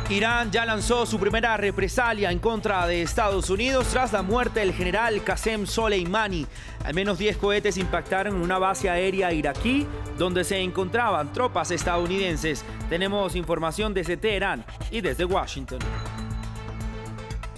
Irán ya lanzó su primera represalia en contra de Estados Unidos tras la muerte del general Qasem Soleimani. Al menos 10 cohetes impactaron en una base aérea iraquí donde se encontraban tropas estadounidenses. Tenemos información desde Teherán y desde Washington.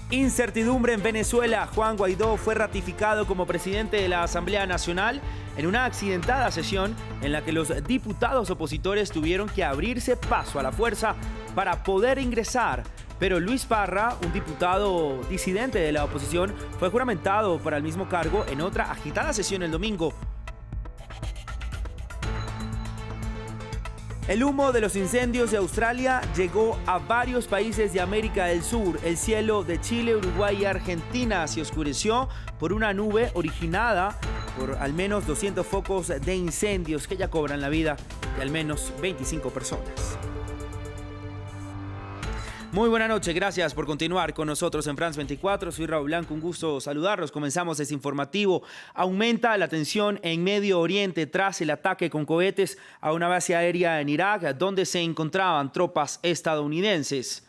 Incertidumbre en Venezuela. Juan Guaidó fue ratificado como presidente de la Asamblea Nacional en una accidentada sesión en la que los diputados opositores tuvieron que abrirse paso a la fuerza para poder ingresar. Pero Luis Parra, un diputado disidente de la oposición, fue juramentado para el mismo cargo en otra agitada sesión el domingo. El humo de los incendios de Australia llegó a varios países de América del Sur. El cielo de Chile, Uruguay y Argentina se oscureció por una nube originada por al menos 200 focos de incendios que ya cobran la vida de al menos 25 personas. Muy buena noche, gracias por continuar con nosotros en France 24. Soy Raúl Blanco, un gusto saludarlos. Comenzamos este informativo. Aumenta la tensión en Medio Oriente tras el ataque con cohetes a una base aérea en Irak, donde se encontraban tropas estadounidenses.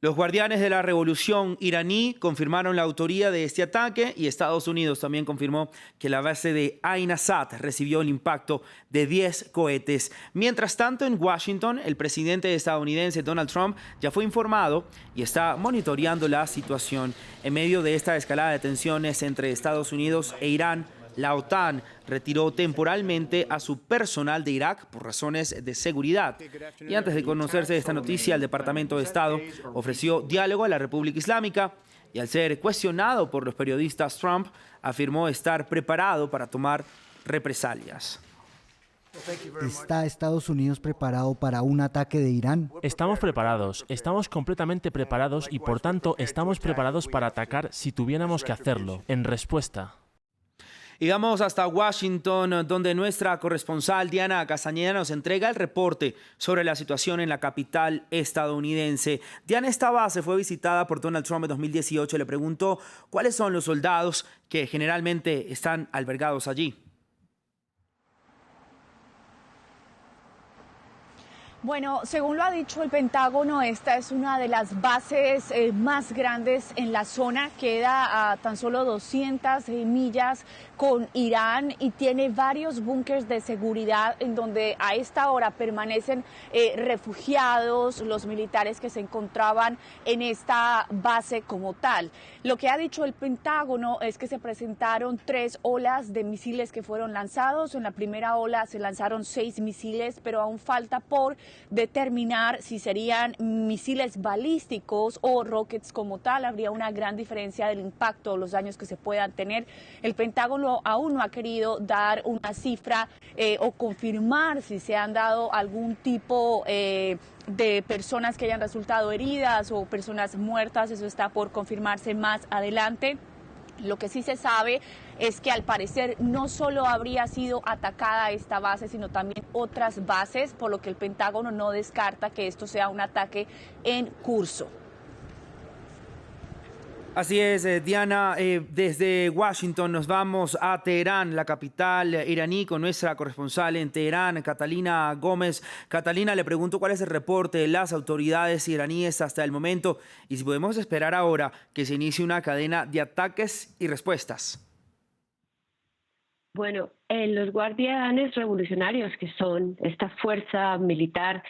Los guardianes de la revolución iraní confirmaron la autoría de este ataque y Estados Unidos también confirmó que la base de Ain Assad recibió el impacto de 10 cohetes. Mientras tanto, en Washington, el presidente estadounidense Donald Trump ya fue informado y está monitoreando la situación. En medio de esta escalada de tensiones entre Estados Unidos e Irán, la OTAN retiró temporalmente a su personal de Irak por razones de seguridad. Y antes de conocerse esta noticia, el Departamento de Estado ofreció diálogo a la República Islámica y al ser cuestionado por los periodistas, Trump afirmó estar preparado para tomar represalias. ¿Está Estados Unidos preparado para un ataque de Irán? Estamos preparados, estamos completamente preparados y por tanto estamos preparados para atacar si tuviéramos que hacerlo, en respuesta. Y vamos hasta Washington, donde nuestra corresponsal Diana Castañeda nos entrega el reporte sobre la situación en la capital estadounidense. Diana, esta base fue visitada por Donald Trump en 2018. Le preguntó cuáles son los soldados que generalmente están albergados allí. Bueno, según lo ha dicho el Pentágono, esta es una de las bases más grandes en la zona. Queda a tan solo 200 millas con Irán y tiene varios búnkers de seguridad en donde a esta hora permanecen refugiados, los militares que se encontraban en esta base como tal. Lo que ha dicho el Pentágono es que se presentaron 3 olas de misiles que fueron lanzados. En la primera ola se lanzaron 6 misiles, pero aún falta por determinar si serían misiles balísticos o rockets como tal. Habría una gran diferencia del impacto, los daños que se puedan tener. El Pentágono aún no ha querido dar una cifra o confirmar si se han dado algún tipo de personas que hayan resultado heridas o personas muertas. Eso está por confirmarse más adelante. Lo que sí se sabe es que al parecer no solo habría sido atacada esta base, sino también otras bases, por lo que el Pentágono no descarta que esto sea un ataque en curso. Así es, Diana, desde Washington nos vamos a Teherán, la capital iraní, con nuestra corresponsal en Teherán, Catalina Gómez. Catalina, le pregunto cuál es el reporte de las autoridades iraníes hasta el momento y si podemos esperar ahora que se inicie una cadena de ataques y respuestas. Bueno, los guardianes revolucionarios, que son esta fuerza militar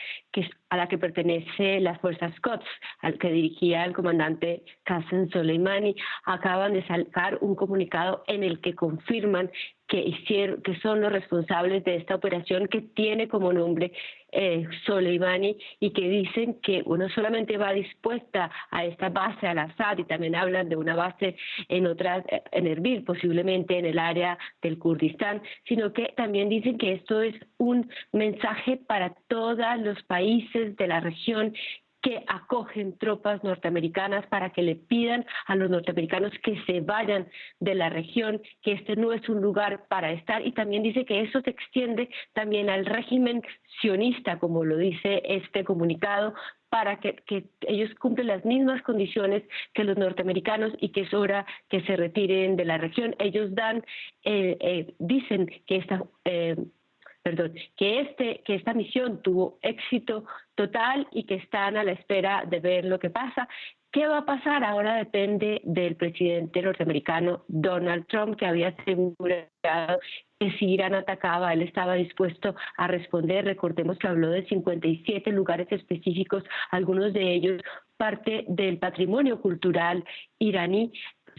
a la que pertenece las fuerzas Quds, al que dirigía el comandante Qasem Soleimani, acaban de sacar un comunicado en el que confirman que son los responsables de esta operación que tiene como nombre Soleimani y que dicen que uno solamente va dispuesta a esta base al-Assad y también hablan de una base en Erbil, posiblemente en el área del Kurdistán, sino que también dicen que esto es un mensaje para todos los países de la región que acogen tropas norteamericanas para que le pidan a los norteamericanos que se vayan de la región, que este no es un lugar para estar, y también dice que eso se extiende también al régimen sionista, como lo dice este comunicado, para que ellos cumplen las mismas condiciones que los norteamericanos y que es hora que se retiren de la región. Ellos dicen que perdón, que esta misión tuvo éxito total y que están a la espera de ver lo que pasa. ¿Qué va a pasar? Ahora depende del presidente norteamericano Donald Trump, que había asegurado que si Irán atacaba, él estaba dispuesto a responder. Recordemos que habló de 57 lugares específicos, algunos de ellos parte del patrimonio cultural iraní.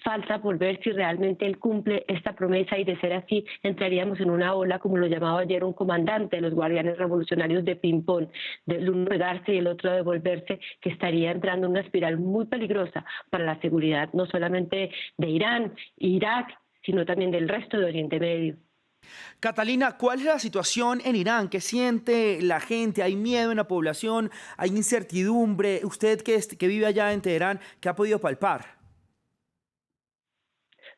Falta por ver si realmente él cumple esta promesa, y de ser así entraríamos en una ola, como lo llamaba ayer un comandante de los guardianes revolucionarios, de ping-pong, del uno pegarse y el otro devolverse, que estaría entrando en una espiral muy peligrosa para la seguridad no solamente de Irán, Irak, sino también del resto de Oriente Medio. Catalina, ¿cuál es la situación en Irán? ¿Qué siente la gente? ¿Hay miedo en la población? ¿Hay incertidumbre? Usted que vive allá en Teherán, ¿qué ha podido palpar?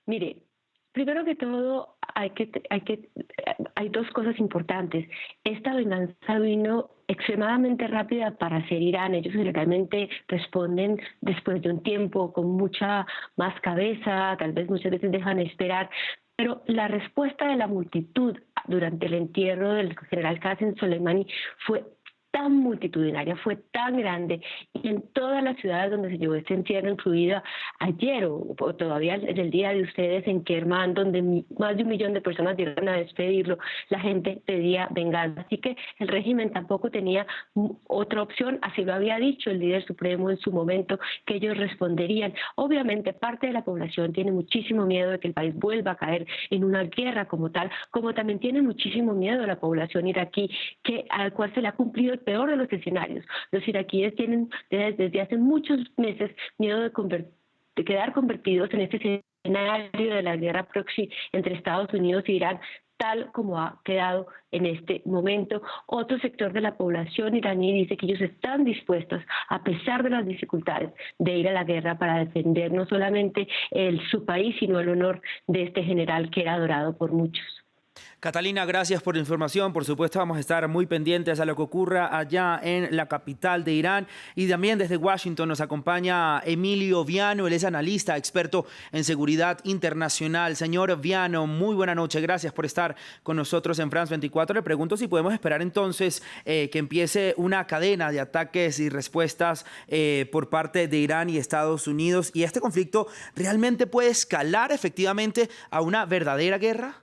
Mire, primero que todo hay dos cosas importantes. Esta venganza vino extremadamente rápida para hacer Irán. Ellos generalmente responden después de un tiempo con mucha más cabeza, tal vez muchas veces dejan esperar, pero la respuesta de la multitud durante el entierro del general Qasem Soleimani fue tan multitudinaria, fue tan grande, y en todas las ciudades donde se llevó este entierro, incluida ayer o todavía en el día de ustedes en Kermán, donde más de 1 millón de personas llegaron a despedirlo, la gente pedía venganza. Así que el régimen tampoco tenía otra opción, así lo había dicho el líder supremo en su momento, que ellos responderían. Obviamente parte de la población tiene muchísimo miedo de que el país vuelva a caer en una guerra como tal, como también tiene muchísimo miedo la población iraquí, al cual se le ha cumplido el peor de los escenarios. Los iraquíes tienen desde hace muchos meses miedo de quedar convertidos en este escenario de la guerra proxy entre Estados Unidos e Irán, tal como ha quedado en este momento. Otro sector de la población iraní dice que ellos están dispuestos, a pesar de las dificultades, de ir a la guerra para defender no solamente su país, sino el honor de este general que era adorado por muchos. Catalina, gracias por la información. Por supuesto, vamos a estar muy pendientes a lo que ocurra allá en la capital de Irán. Y también desde Washington nos acompaña Emilio Viano. Él es analista, experto en seguridad internacional. Señor Viano, muy buena noche. Gracias por estar con nosotros en France 24. Le pregunto si podemos esperar entonces que empiece una cadena de ataques y respuestas por parte de Irán y Estados Unidos. ¿Y este conflicto realmente puede escalar efectivamente a una verdadera guerra?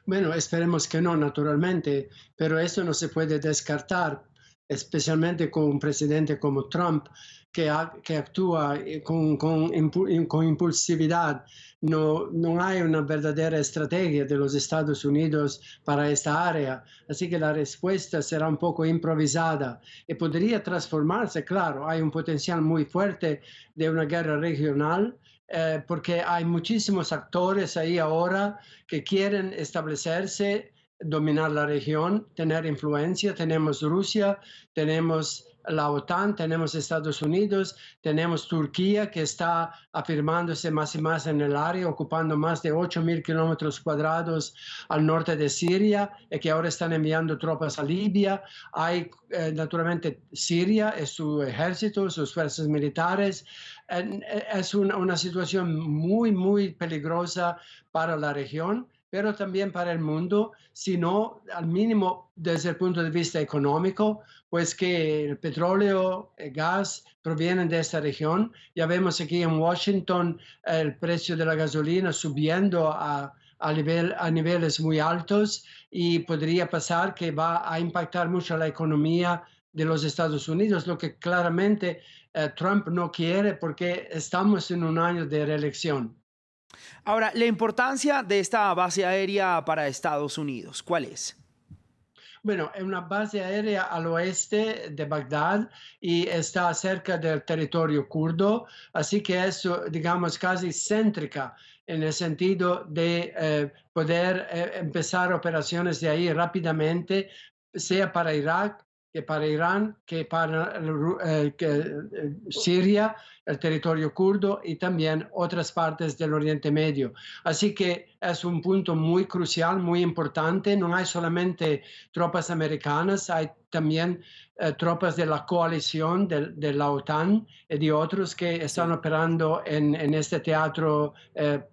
Bueno, esperemos que no, naturalmente, pero eso no se puede descartar, especialmente con un presidente como Trump, que actúa con impulsividad. No hay una verdadera estrategia de los Estados Unidos para esta área, así que la respuesta será un poco improvisada y podría transformarse, claro, hay un potencial muy fuerte de una guerra regional, porque hay muchísimos actores ahí ahora que quieren establecerse, dominar la región, tener influencia. Tenemos Rusia, tenemos la OTAN, tenemos Estados Unidos, tenemos Turquía, que está afirmándose más y más en el área, ocupando más de 8.000 kilómetros cuadrados al norte de Siria, y que ahora están enviando tropas a Libia. Hay naturalmente Siria, es su ejército, sus fuerzas militares. Es una situación muy, muy peligrosa para la región, pero también para el mundo, sino al mínimo desde el punto de vista económico, pues que el petróleo, el gas provienen de esta región. Ya vemos aquí en Washington el precio de la gasolina subiendo a niveles muy altos, y podría pasar que va a impactar mucho la economía de los Estados Unidos, lo que claramente Trump no quiere, porque estamos en un año de reelección. Ahora, la importancia de esta base aérea para Estados Unidos, ¿cuál es? Bueno, es una base aérea al oeste de Bagdad y está cerca del territorio kurdo, así que es, digamos, casi céntrica en el sentido de poder empezar operaciones de ahí rápidamente, sea para Irak, que para Irán, que para Siria, el territorio kurdo y también otras partes del Oriente Medio. Así que es un punto muy crucial, muy importante. No hay solamente tropas americanas, hay también tropas de la coalición de la OTAN y de otros que están operando en este teatro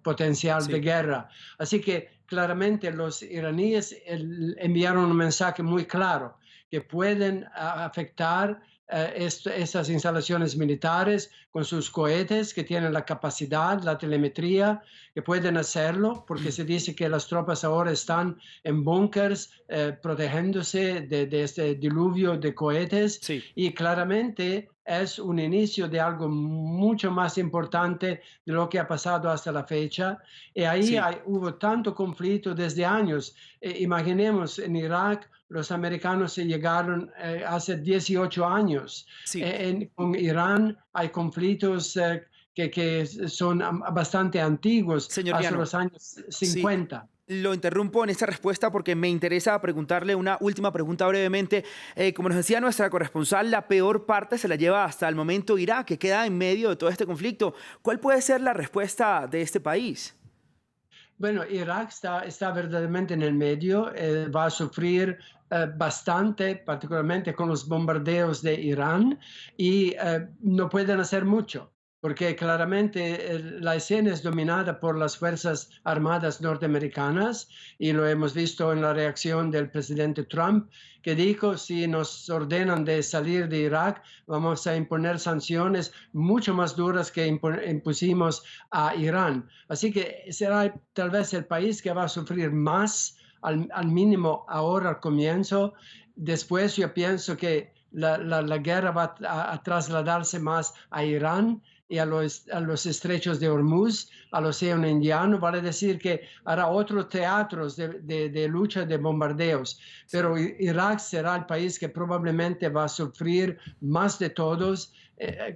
potencial de guerra. Así que claramente los iraníes enviaron un mensaje muy claro que pueden afectar esas instalaciones militares con sus cohetes que tienen la capacidad, la telemetría, que pueden hacerlo, porque se dice que las tropas ahora están en búnkers protegiéndose de este diluvio de cohetes. Sí. Y claramente es un inicio de algo mucho más importante de lo que ha pasado hasta la fecha. Y ahí Sí. hubo tanto conflicto desde años. Imaginemos en Irak, los americanos se llegaron hace 18 años. Sí. Con Irán hay conflictos que son bastante antiguos, Señor hace Viano, los años 50. Sí. Lo interrumpo en esta respuesta porque me interesa preguntarle una última pregunta brevemente. Como nos decía nuestra corresponsal, la peor parte se la lleva hasta el momento Irak, que queda en medio de todo este conflicto. ¿Cuál puede ser la respuesta de este país? Bueno, Irak está verdaderamente en el medio, va a sufrir bastante, particularmente con los bombardeos de Irán, y no pueden hacer mucho, porque claramente la escena es dominada por las Fuerzas Armadas norteamericanas, y lo hemos visto en la reacción del presidente Trump, que dijo, si nos ordenan de salir de Irak, vamos a imponer sanciones mucho más duras que impusimos a Irán. Así que será tal vez el país que va a sufrir más, al mínimo ahora al comienzo. Después yo pienso que la guerra va a trasladarse más a Irán y a los estrechos de Hormuz, al Océano Indiano, vale decir que hará otros teatros de lucha, de bombardeos, pero Irak será el país que probablemente va a sufrir más de todos,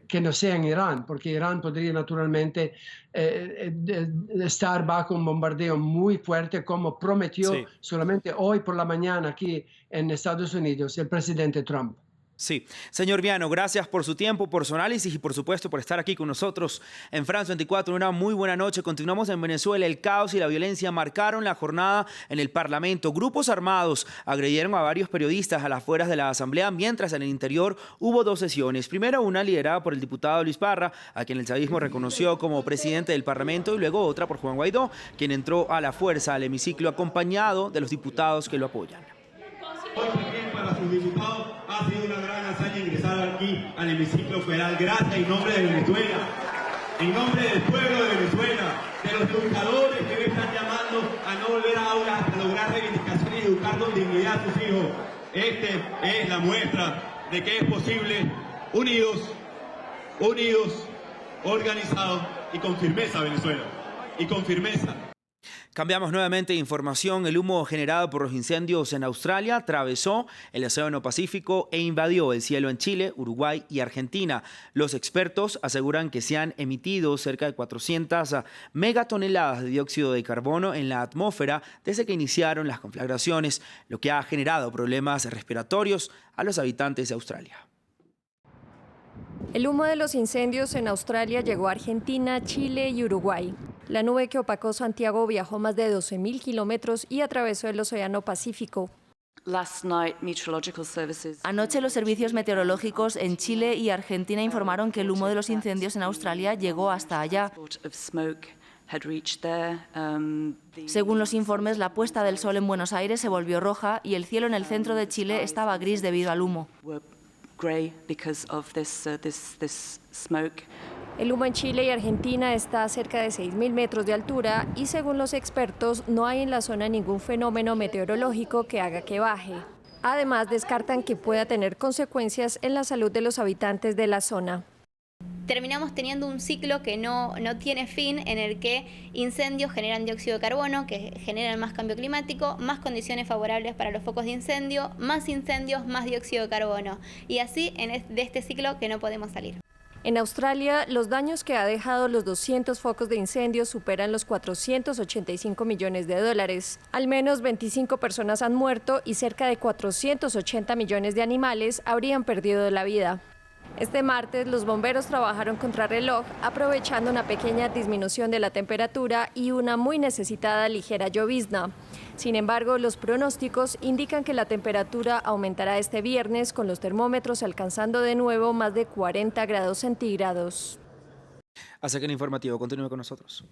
que no sea en Irán, porque Irán podría naturalmente estar bajo un bombardeo muy fuerte, como prometió solamente hoy por la mañana aquí en Estados Unidos el presidente Trump. Sí. Señor Viano, gracias por su tiempo, por su análisis y por supuesto por estar aquí con nosotros en France 24. Una muy buena noche. Continuamos en Venezuela. El caos y la violencia marcaron la jornada en el Parlamento. Grupos armados agredieron a varios periodistas a las afueras de la Asamblea, mientras en el interior hubo dos sesiones. Primero una liderada por el diputado Luis Parra, a quien el chavismo reconoció como presidente del Parlamento, y luego otra por Juan Guaidó, quien entró a la fuerza al hemiciclo acompañado de los diputados que lo apoyan. Hoy también para sus diputados ha sido una gran hazaña ingresar aquí al hemiciclo federal. Gracias en nombre de Venezuela, en nombre del pueblo de Venezuela, de los educadores que me están llamando a no volver a aulas, a lograr reivindicaciones y educar con dignidad a sus hijos. Este es la muestra de que es posible, unidos, organizados y con firmeza, Venezuela, y con firmeza. Cambiamos nuevamente de información. El humo generado por los incendios en Australia atravesó el Océano Pacífico e invadió el cielo en Chile, Uruguay y Argentina. Los expertos aseguran que se han emitido cerca de 400 megatoneladas de dióxido de carbono en la atmósfera desde que iniciaron las conflagraciones, lo que ha generado problemas respiratorios a los habitantes de Australia. El humo de los incendios en Australia llegó a Argentina, Chile y Uruguay. La nube que opacó Santiago viajó más de 12.000 kilómetros y atravesó el Océano Pacífico. Anoche los servicios meteorológicos en Chile y Argentina informaron que el humo de los incendios en Australia llegó hasta allá. Según los informes, la puesta del sol en Buenos Aires se volvió roja y el cielo en el centro de Chile estaba gris debido al humo. El humo en Chile y Argentina está a cerca de 6.000 metros de altura y según los expertos no hay en la zona ningún fenómeno meteorológico que haga que baje. Además, descartan que pueda tener consecuencias en la salud de los habitantes de la zona. Terminamos teniendo un ciclo que no tiene fin, en el que incendios generan dióxido de carbono, que generan más cambio climático, más condiciones favorables para los focos de incendio, más incendios, más dióxido de carbono. Y así de este ciclo que no podemos salir. En Australia, los daños que ha dejado los 200 focos de incendio superan los 485 millones de dólares. Al menos 25 personas han muerto y cerca de 480 millones de animales habrían perdido la vida. Este martes, los bomberos trabajaron contrarreloj, aprovechando una pequeña disminución de la temperatura y una muy necesitada ligera llovizna. Sin embargo, los pronósticos indican que la temperatura aumentará este viernes, con los termómetros alcanzando de nuevo más de 40 grados centígrados. Hasta que el informativo continúe con nosotros.